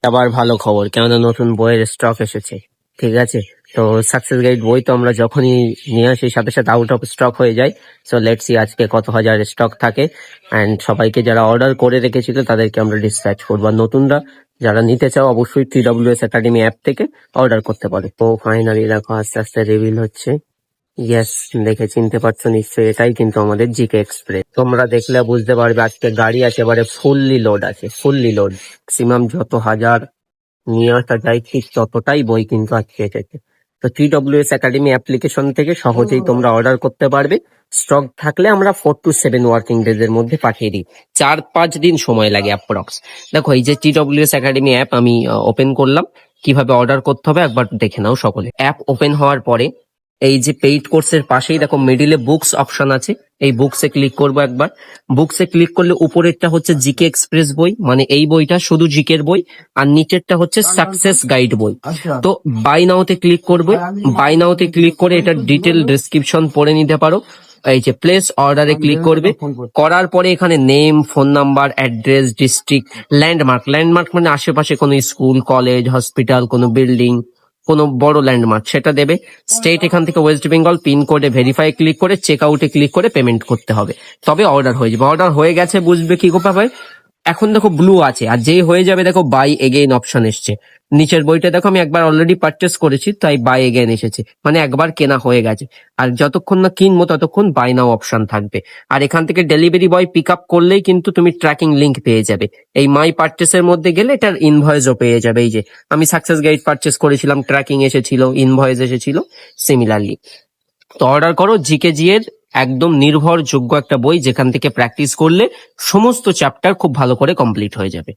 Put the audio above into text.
আবার ভালো খবর, কেননা নতুন বইয়ের স্টক এসেছে। ঠিক আছে, তো সাকসেস গাইড বই তো আমরা যখনই নিয়ে আসি সাথে সাথে আউট অফ স্টক হয়ে যায়। সো লেটস সি আজকে কত হাজার স্টক থাকে, অ্যান্ড সবাইকে যারা অর্ডার করে রেখেছিল তাদেরকে আমরা ডিসপ্যাচ করবো। আর নতুনরা যারা নিতে চাও অবশ্যই TWS একাডেমি অ্যাপ থেকে অর্ডার করতে পারে। তো ফাইনালি দেখো আস্তে আস্তে রিভিল হচ্ছে। ইয়েস, দেখে চিনতে পারছো নিশ্চয়ই, এটাই কিন্তু আমাদের জিকে এক্সপ্রেস। তোমরা দেখলে বুঝতে পারবে আজকে গাড়ি একেবারে ফুললি লোড আছে, ফুললি লোড। ম্যাক্সিমাম যত হাজার নিয়ে আসা যায় ঠিক ততটাই বই কিন্তু আজকে এসেছে। তো TWS একাডেমি অ্যাপ্লিকেশন থেকে সহজেই তোমরা অর্ডার করতে পারবে। স্টক থাকলে আমরা 4 to 7 ওয়ার্কিং ডেজ এর মধ্যে পাঠিয়ে দিই, 4-5 দিন সময় লাগে অ্যাপ্রক্স। দেখো এই যে TWS একাডেমি অ্যাপ আমি ওপেন করলাম, কিভাবে অর্ডার করতে হবে একবার দেখে নাও সকলে। অ্যাপ ওপেন হওয়ার পরে এই যে পেইড কোর্সের পাশেই দেখো মিডিলে বুকস অপশন আছে, এই বুকসে ক্লিক করবো একবার। বুকসে ক্লিক করলে উপরেরটা হচ্ছে জিকে এক্সপ্রেস বই, মানে এই বইটা শুধু জিকের বই, আর নিচেরটা হচ্ছে সাকসেস গাইড বই। তো বাই নাওতে ক্লিক করবে, বাই নাওতে ক্লিক করে এটার ডিটেল ডেসক্রিপশন পড়ে নিতে পারো। এই যে প্লেস অর্ডারে ক্লিক করবে, করার পরে এখানে name, phone number, address, district, landmark. Landmark মানে আশেপাশে কোনো স্কুল, কলেজ, হসপিটাল, কোনো বিল্ডিং, কোনো বড় ল্যান্ডমার্ক সেটা দেবে। স্টেট এখান থেকে ওয়েস্ট বেঙ্গল, পিন কোডে ভেরিফাই ক্লিক করে চেক আউটে ক্লিক করে পেমেন্ট করতে হবে, তবে অর্ডার হয়ে যাবে। অর্ডার হয়ে গেছে বুঝবে কি ভাবে, এখন দেখো ব্লু আছে, আর যেই হয়ে যাবে দেখো বাই এগেইন অপশন এসছে। নিচের বইটা দেখো আমি একবার অলরেডি পারচেস করেছি, তাই বাই এগেইন এসেছে, মানে একবার কেনা হয়ে গেছে। আর যতক্ষণ না কিনবো ততক্ষণ বাই নাও অপশন থাকবে। আর এখান থেকে ডেলিভারি বয় পিক আপ করলেই কিন্তু তুমি ট্র্যাকিং লিংক পেয়ে যাবে। এই মাই পারচেসের মধ্যে গেলে এটার ইনভয়েসও পেয়ে যাবে। এই যে আমি সাকসেস গাইড পারচেস করেছিলাম, ট্র্যাকিং এসেছিল, ইনভয়েস এসেছিল সিমিলারলি। তো অর্ডার করো জিকেজি এর একদম নির্ভরযোগ্য একটা বই, যেখান থেকে প্র্যাকটিস করলে সমস্ত চ্যাপ্টার খুব ভালো করে কমপ্লিট হয়ে যাবে।